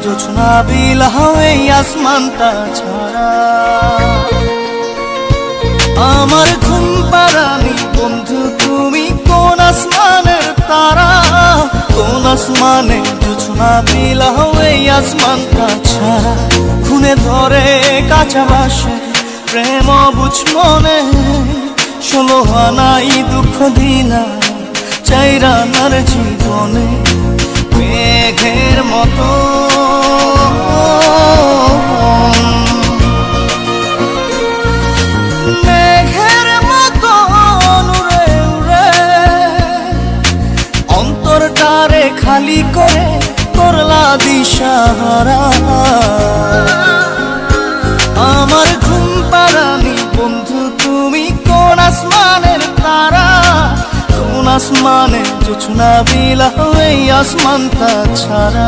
জোছনা বিলাও এই আসমানটা ছাড়া। আমার ঘুম পাড়ানি বন্ধু তুমি কোন আসমানের তারা, কোন আসমানে জোছনা বিলাও এই আসমানটা ছাড়া। খুনে ধরে কাঁচা বাসে প্রেম বুঝ মনে, 16 আনাই দুঃখ দিলা চাইরা নার জীবনে। মেঘের মতো মেঘের মতো উড়ে উড়ে অন্তরটারে খালি করে করলা দিশাহারা। আমার ঘুম পাড়ানি বন্ধু তুমি কোন আসমানের তারা, কোন আসমানে জোছনা বিলাও এই আসমানটা ছাড়া।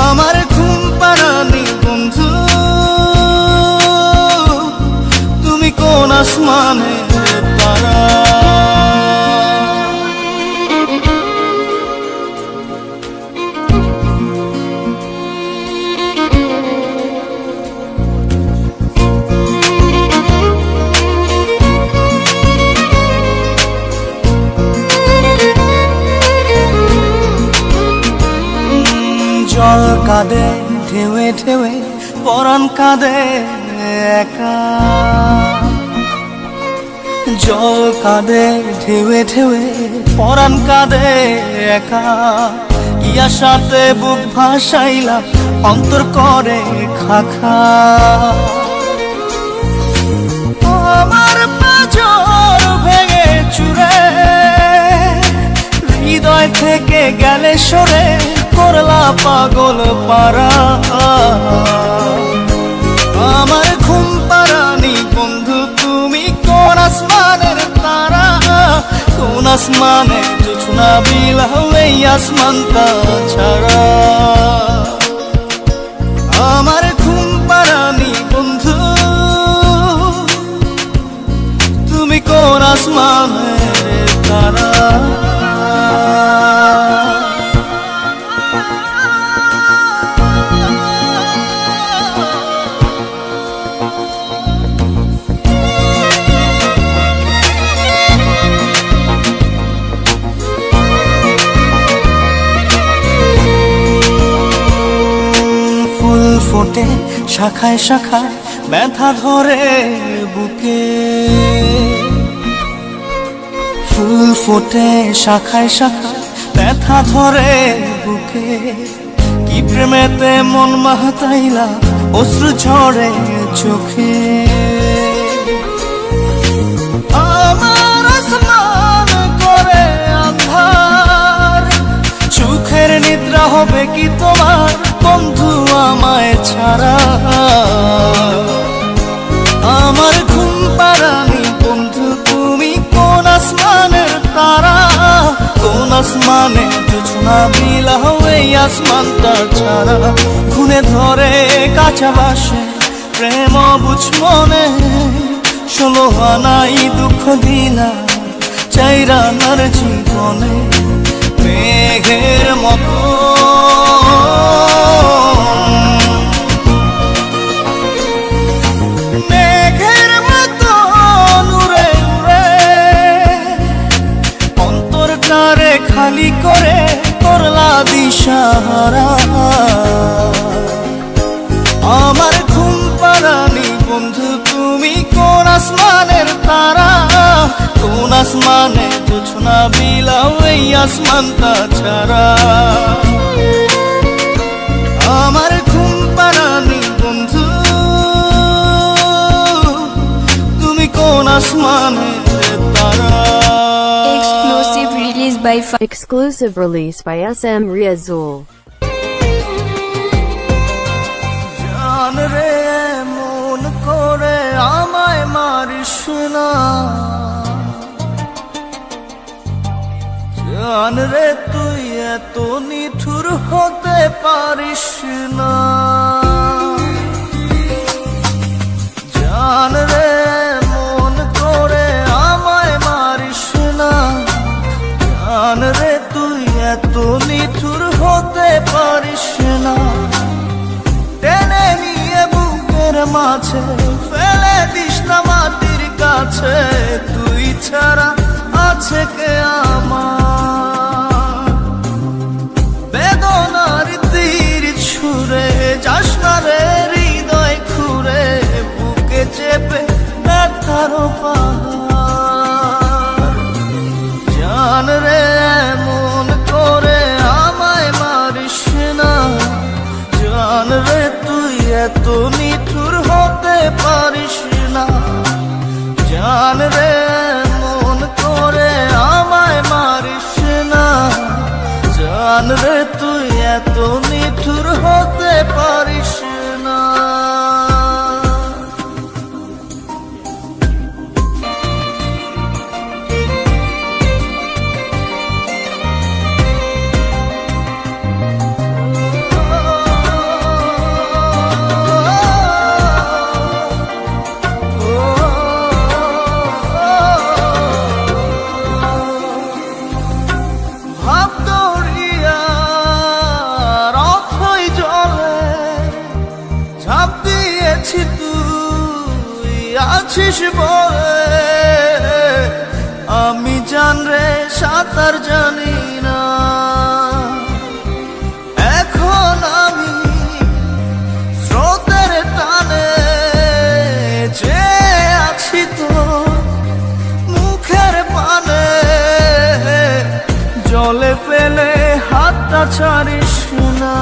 আমার ঘুম পাড়ানি বন্ধু তুমি কোন আসমানের তারা। জল কাঁদে ঢেউে ঢেউে পরাণ কাঁদে একা, জল কাঁদে ঢেউে ঢেউে পরাণ কাঁদে একা। কি আশাতে বুক ভাসাইলা অন্তর করে খাখা। আমার পাঁজর ভেঙে চুরে হৃদয় থেকে গেলে সরে করলা পাগল পারা। আমার ঘুম পাড়ানি বন্ধু তুমি কোন আসমানের তারা, কোন আসমানে জোছনা বিলাও এই আসমানটা ছাড়া। আমার ঘুম পাড়ানি বন্ধু তুমি কোন আসমানের তারা। ফোটে শাখায় শাখায় ব্যথা ধরে বুকে, ফুল ফোটে শাখায় শাখায় ব্যথা ধরে বুকে। কি প্রেমেতে মন মাতাইলা অশ্রু ঝরে চোখে। আমার আসমান করে আন্ধার, সুখের নিদ্রা হবে কি তোমার বন্ধু আমায় ছাড়া। আমার ঘুম পাড়ানি বন্ধু তুমি কোন আসমানের তারা, কোন আসমানে জোছনা বিলাও এই আসমানটা ছাড়া। খুনে ধরে কাঁচা বাসে প্রেম বুঝ মনে, 16 আনাই দুঃখ দিলা চাইরা নার জীবনে। মেঘের মতো মেঘের মতো উড়ে উড়ে অন্তরটারে খালি করে করলা দিশাহারা। আমার ঘুম পাড়ানি বন্ধু তুমি কোন আসমানের তারা, কোন আসমানে জোছনা বিলাও এই আসমানটা ছাড়া। আমার ঘুম পাড়ানি বন্ধু তুমি কোন আসমানের তারা। Exclusive release by SM Riazul. জান রে মন করে আমায় মারিস না, জান রে তুই এত নিঠুর হতে পারিস না। জান রে মন করে আমায় মারিস না, জান রে তুই এত নিঠুর হতে পারিস না। টেনে নিয়ে বুকের মাঝে ফেলে দিস না মাটির কাছে, তুই ছাড়া আছে কে আমার। বেদনার তীর ছুঁড়ে যাস না রে হৃদয় খুঁড়ে, বুকে চেপে ব্যথারও পাহাড়। জান রে এমন করে আমায় মারিস না, জান রে তুই এত নিঠুর হতে পারিস না। জান রে এমন করে আমায় মারিস না, জান রে তুই এত নিঠুর হতে পারিস না। আছিস বলে আমি জান রে সাঁতার জানি না। এখন আমি স্রোতের টানে যে আছি তো মুখের পানে, জলে ফেলে হাতটা ছাড়িস না।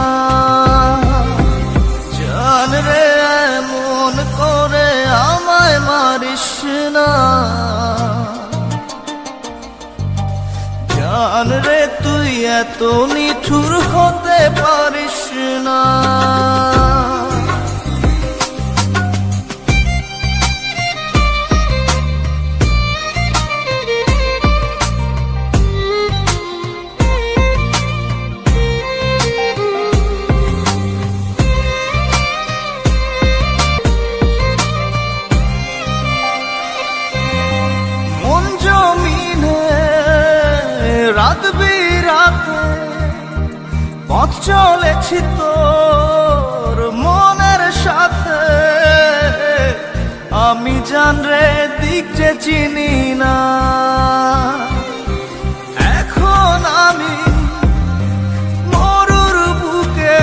জান রে এমন করে আমায় মারিস না, জান রে তুই এত নিঠুর হতে পারিস না। রাত বিরাতে পথ চলেছি তোর মনের সাথে, আমি জান রে দিক যে চিনি না। এখন আমি মরুর বুকে,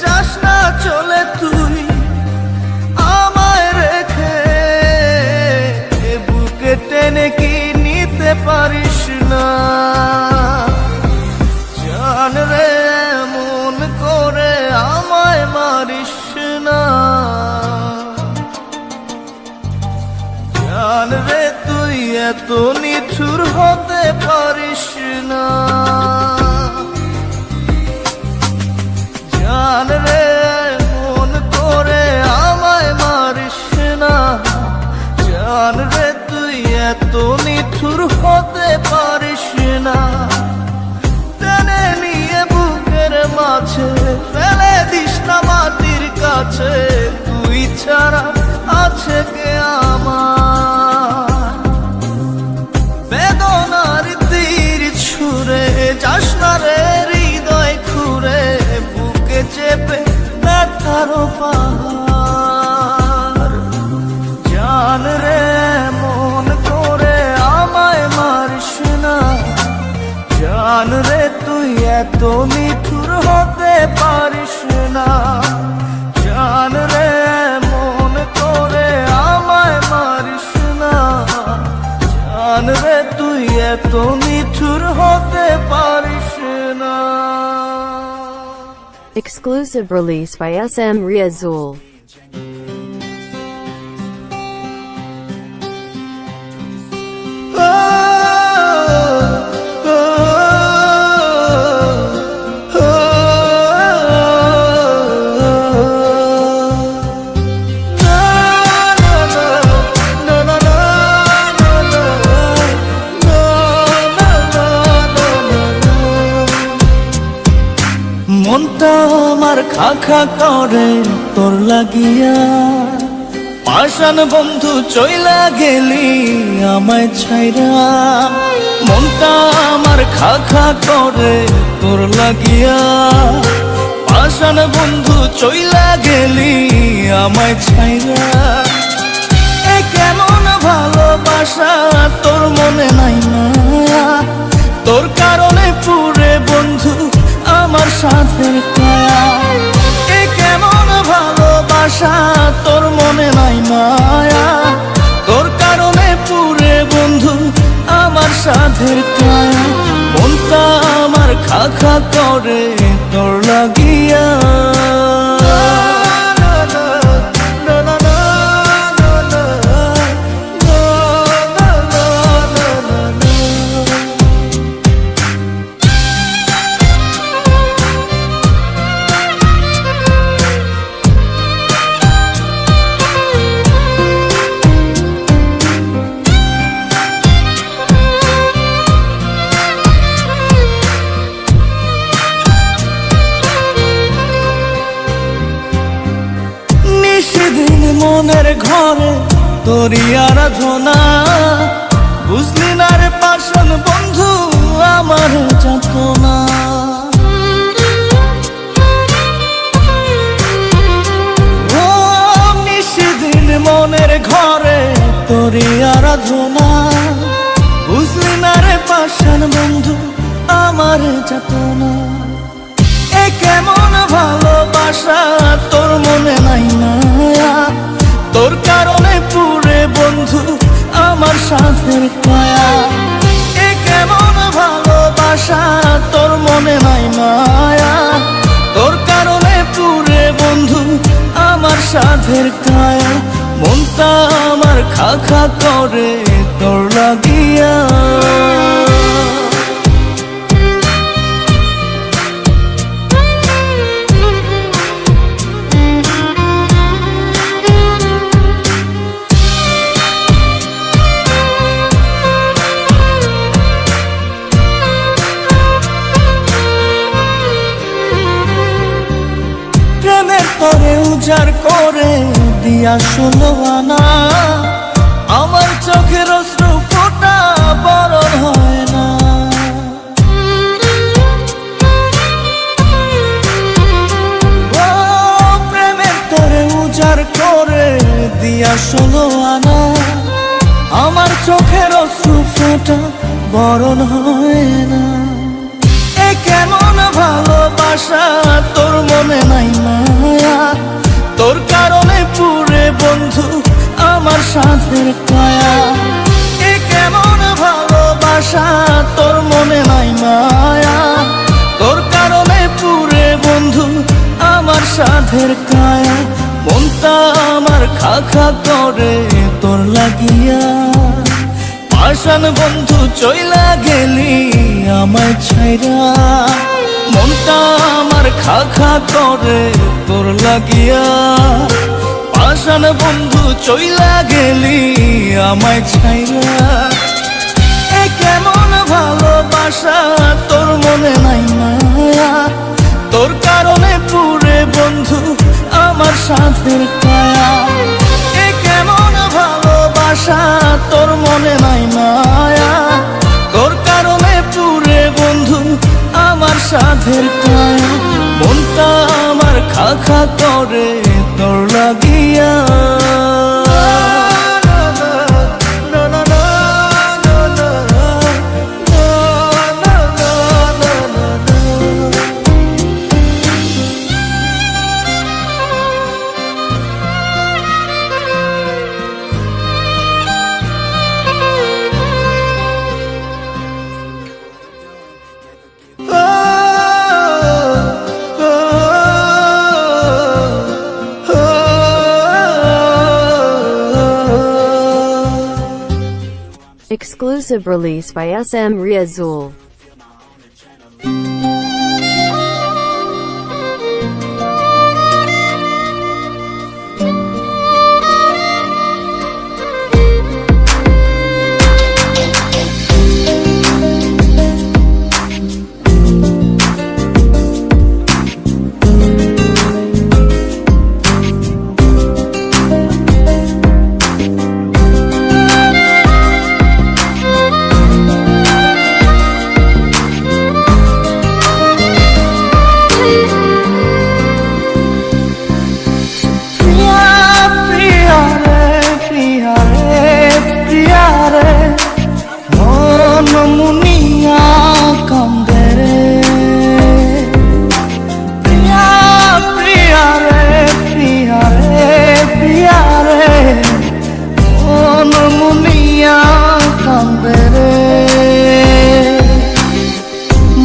যাস না চলে তুই আমায় রেখে, বুকে টেনে কি নিতে পারিস না। জান রে এমন করে আমায় মারিস না, জান রে তুই এত নিঠুর হতে পারিস না। জান রে এমন করে আমায় মারিস না, জান রে তুই এত নিঠুর হতে পারিস না। টেনে নিয়ে বুকের মাঝে ফেলে দিস না মাটির কাছে, তুই ছাড়া আছে কে আমার। বেদনার তীর ছুঁড়ে যাস না রে হৃদয় খুঁড়ে, বুকে চেপে ব্যথারও পাহাড়। জান রে এমন করে আমায় মারিস না, জান রে তুই এত নিঠুর হতে পারিস না। জান রে এমন করে আমায় মারিস না, জান রে তুই এত নিঠুর হতে পারিস না। Exclusive release by SM Riazul. মনটা আমার খা খা করে তোর লাগিয়া, পাষাণ বন্ধু চইলা গেলি আমায় ছাইরা। মনটা আমার খা খা করে তোর লাগিয়া, পাষাণ বন্ধু চইলা গেলি আমায় ছাইরা। এ কেমন ভালোবাসা তোর মনে নাই না, তোর কারণে পুরে বন্ধু আমার সাথের কায়া। এ কেমন ভালোবাসা তোর মনে নাই মায়া, তোর কারণে পুরে বন্ধু আমার সাথের কায়া। মনটা আমার খা খা করে তোর লাগিয়া। সেদিন মনের ঘরে তোরই আরাধনা, বুঝলি না রে পাষাণ বন্ধু আমার যাতনা। ও সেদিন মনের ঘরে তোরই আরাধনা, বুঝলি না রে পাষাণ বন্ধু আমার যাতনা। এ কেমন ভালোবাসা তোর মনে নাই মায়া, তোর কারণে পুরে বন্ধু আমার সাথের কায়া। এ কেমন ভালোবাসা তোর মনে নাই মায়া, তোর কারণে পুরে বন্ধু আমার সাথের কায়া। মনটা আমার খা খা করে তোর লাগিয়া। করে উজাড় করে দিয়া 16 আনা, আমার চোখের অশ্রু ফোঁটা বরণ হয় না। ও প্রেমের তোরে উজাড় করে দিয়া 16 আনা, আমার চোখের অশ্রু ফোঁটা বরণ হয় না। এ কেমন ভালোবাসা তোর মনে নাই মায়া, তোর কারণে পুরে বন্ধু আমার সাথের কায়া। এ কেমন ভালোবাসা তোর মনে নাই মায়া, তোর কারণে পুরে বন্ধু আমার সাথের কায়া। মনটা আমার খা খা করে তোর লাগিয়া, পাষাণ বন্ধু চইলা গেলি আমায় ছাইরা। মনটা আমার খা খা করে তোর লাগিয়া, পাষাণ বন্ধু চইলা গেলি আমায় ছাইরা। এ কেমন ভালোবাসা তোর মনে নাই মায়া, তোর কারণে পুরে বন্ধু আমার সাথের কায়া। এ কেমন ভালোবাসা তোর মনে নাই মায়া, তোর কারণে পুরে বন্ধু আমার সাথের কায়া। মনটা আমার খা খা করে তোর লাগিয়া। Exclusive release by SM Riazul. কান্দে রে।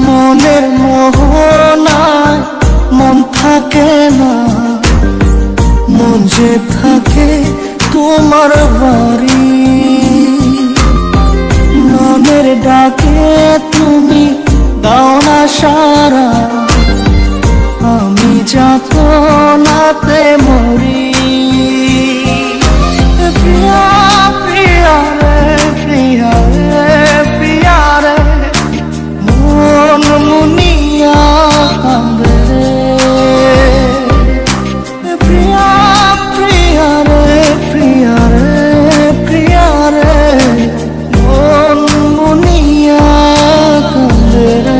মনের মোহনায় মন থাকে না, মন যে থাকে তোমার বাড়ি। মনের ডাকে তুমি দাও না সারা, আমি যাতনাতে মরি। প্রিয়া প্রিয়া রে, প্রিয়া রে, প্রিয়া রে, মন মুনিয়া কান্দে রে। প্রিয়া প্রিয়া রে, প্রিয়া রে, প্রিয়া রে, মন মুনিয়া কান্দে রে।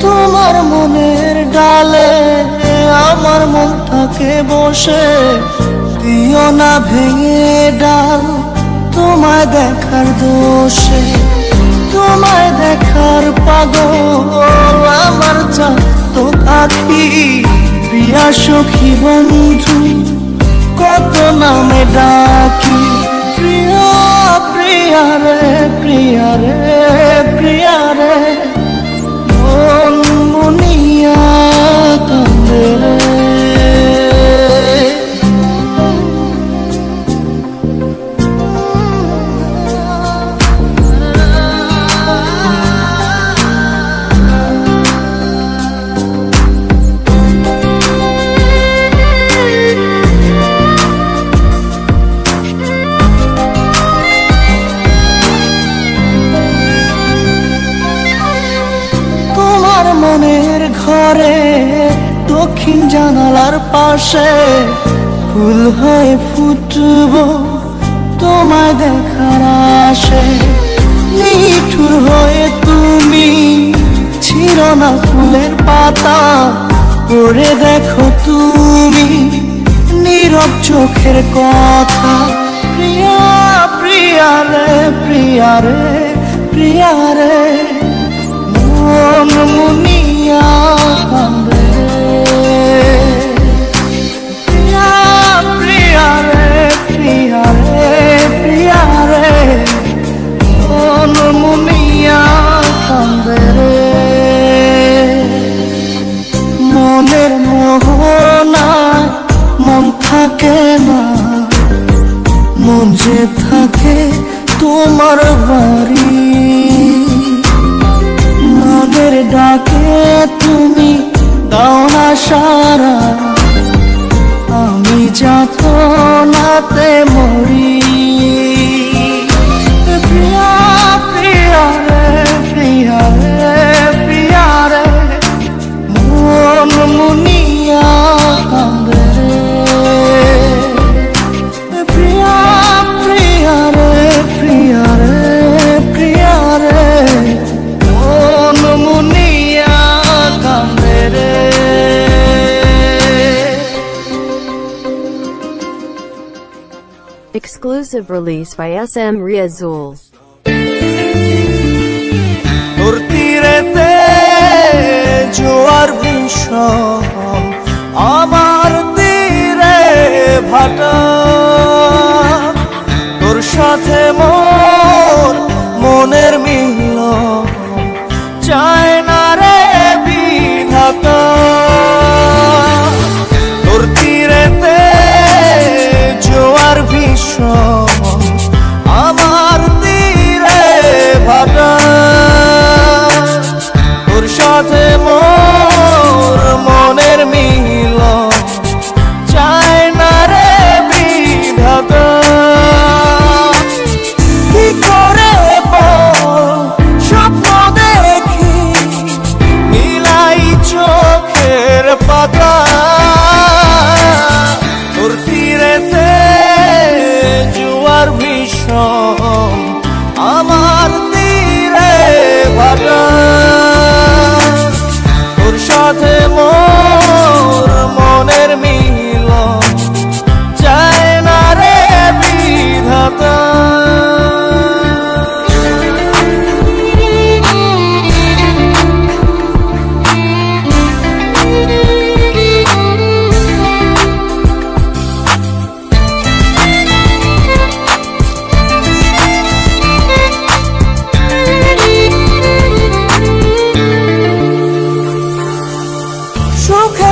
তোমার মনের ডালে আমার মন থাকে বসে, দিও না ভেঙে ডাল তোমায় দেখার দোষে। তোমায় দেখার পাগল আমার তো আখি। প্রিয়া সখী বন্ধু কত নামে ডাকি। প্রিয়া প্রিয়া রে, প্রিয়া রে, প্রিয়া রে, মন মুনিয়া কান্দে রে। তোমার মনের ঘরে দক্ষিণ জানালার পাশে ফুল হয়ে ফুটব তোমায় দেখার আশে। নিঠুর হয়ে তুমি ছিল না ফুলের পাতা, পড়ে দেখো তুমি নীরব চোখের কথা। প্রিয়া প্রিয়া রে, প্রিয়া রে, প্রিয়া রে, মন মুনিয়া কান্দে রে। প্রিয়া প্রিয়া রে, প্রিয়া রে, প্রিয়া রে, মন মুনিয়া কান্দে রে। মনের মোহনায় মন থাকে না, মন যে থাকে তোমার বাড়ি। মনের ডাকে তুমি দাও না সারা, আমি যাতনাতে মরি। প্রিয়া প্রিয়া রে, প্রিয়া রে, প্রিয়া রে, মন মুনিয়া কান্দে রে। প্রিয়া প্রিয়া রে, প্রিয়া রে, প্রিয়া রে, মন মুনিয়া কান্দে রে। Exclusive release by SM Riazul. তোর তীরেতে জোয়ার ভীষণ, আমার তীরে ভাটা। তোর সাথে মোর মনের মিলন, চায় না রে বিধাতা। তোর তীরেতে জোয়ার ভীষণ, আমার তীরে ভাটা। তোর সাথে মোর মনের মিলন, চায় না রে বিধাতা। কি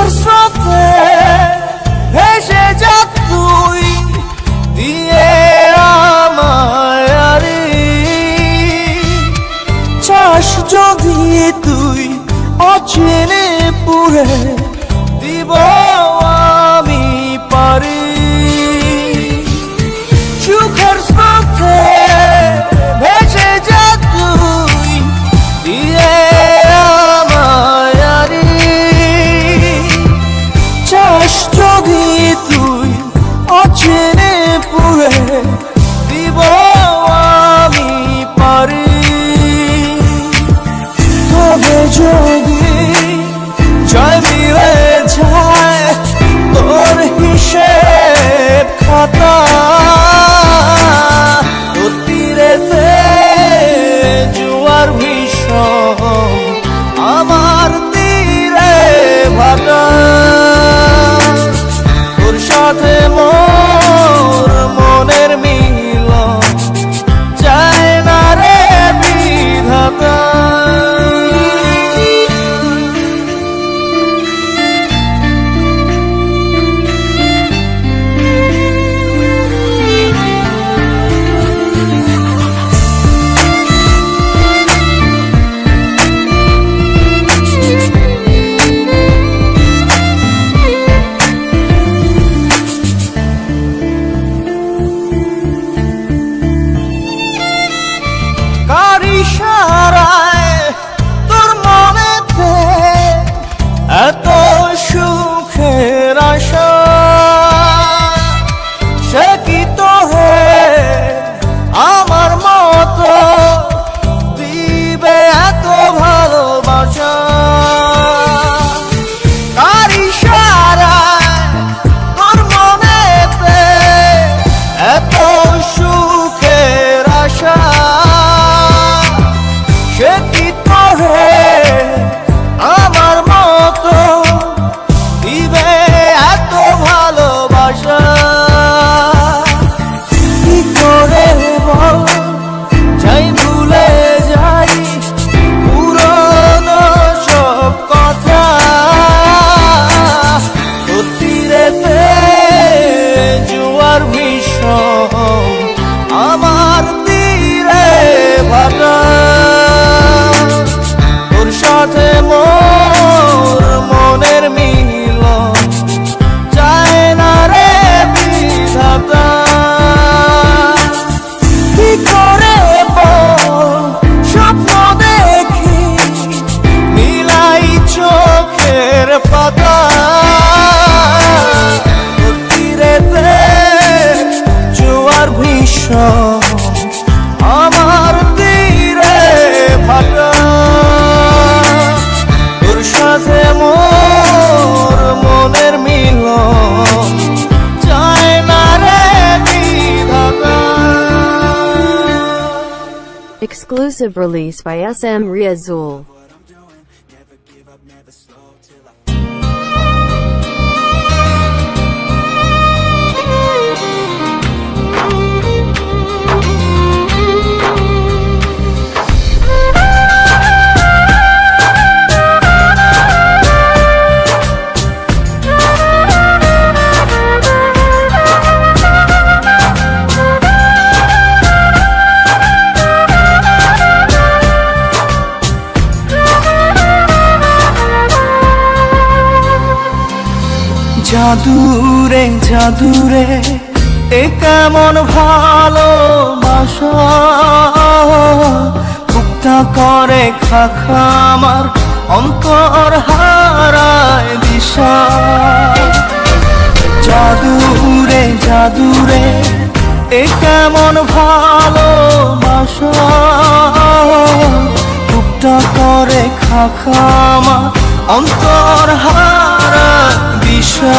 সুখের স্রোতে ভেসে যা তুই দিয়ে আমায় আরে চাস যদি তুই অচেনে পুরে দিব আমি পারি সুখের স্রোতে ভেসে যা তুই দিয়ে আমায় আরে চাস যদি তুই অচেনে পুরে দিব আমি পারি তবে যদি জয় মিলে যায় তোর হিসেব খাতা তোর তীরেতে জোয়ার ভীষণ আমার তীরে ভাটা তোর সাথে মোর মনের মিলন চায় না রে বিধাতা কার ইশারায় তোর মনেতে এত সুখের আশা সে কি তোহে আমার মতো দিবে এত ভালোবাসা কার ইশারায় তোর মনেতে এত সুখের আশা সে কি তোরে আমার মতো দিবে এত ভালোবাসা কি করে বল যাই ভুলে যাই পুরনো সব কথা তোর তীরেতে জোয়ার ভীষণ আমার তীরে ভাটা তোর সাথে মোর মনের মিলন চায় না রে বিধাতা কি করে বল স্বপ্ন দেখি মিলাই চোখের পাতা তোর তীরেতে জোয়ার ভীষণ আমার তীরে ভাটা তোর সাথে মোর মনের মিলন চায় না রে বিধাতা Exclusive release by SM Riazul. জাদুরে জাদুরে এ কেমন ভালোবাসা বুকটা করে খাখা আমার অন্তর হারায় দিশা জাদুরে জাদুরে এ কেমন ভালোবাসা বুকটা করে খাখা আমার অন্তর হারায় দিশা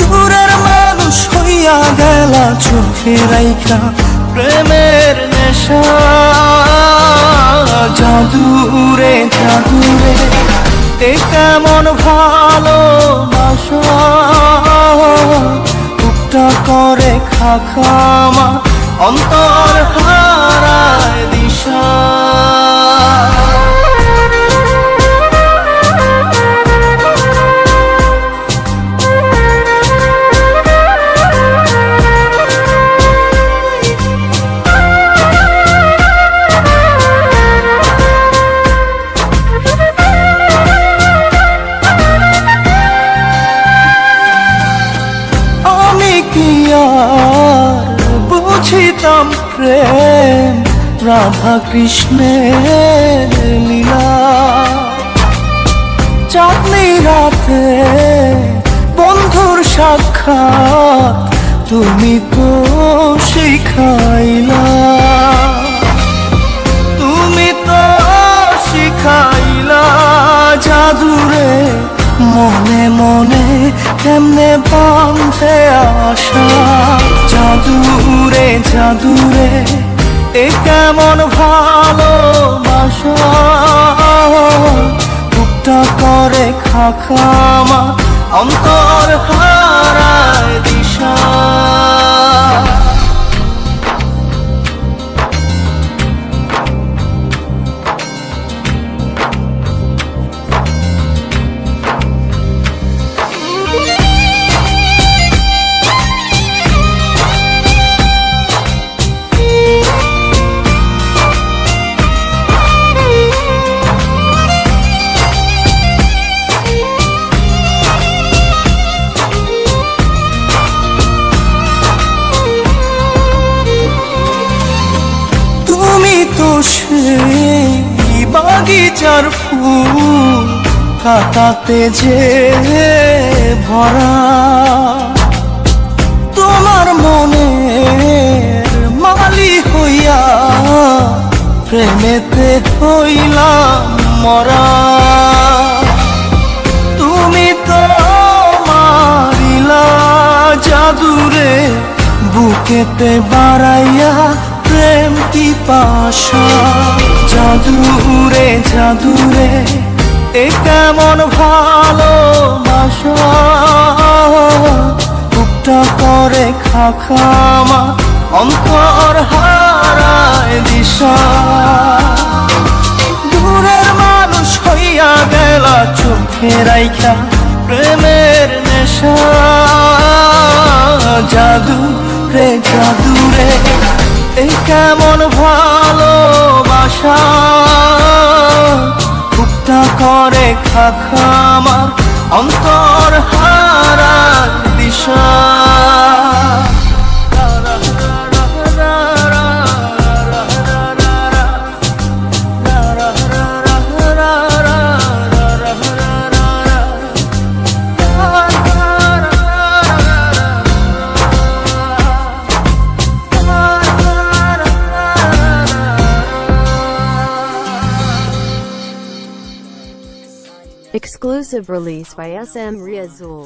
দূরের মানুষ হইয়া গেলা চোখে রাইখা প্রেমের নেশা জাদুরে জাদুরে এ কেমন ভালোবাসা বুকটা করে খাখামা অন্তর হারায় দিশা প্রেম রাধা কৃষ্ণের লীলা। চাঁদনি রাতে বন্ধুর সাক্ষাৎ তুমি তো শিখাইলা, তুমি তো শিখাইলা জাদুরে মনে মনে কেমনে বাঁধে আশা। জাদুরে জাদুরে এ কেমন ভালোবাসা, বুকটা করে খাখামা অন্তর হারায় দিশা। সেই বাগিচার ফুল কাটাতে যে ভরা, তোমার মনের মালি হইয়া প্রেমেতে হইলাম মরা। তুমি তো মারিলা জাদুরে বুকেতে বাড়াইয়া প্রেম পিপাসা। জাদুরে জাদুরে এ কেমন ভালোবাসা, বুকটা করে খাখামা অন্তর হারায় দিশা। দূরের মানুষ হইয়া গেলা চোখে রাইখা প্রেমের নেশা। জাদুরে জাদুরে এই কেমন ভালোবাসা, বুকটা করে খাখামার অন্তর হারার দিশা। Exclusive release by SM Riazul.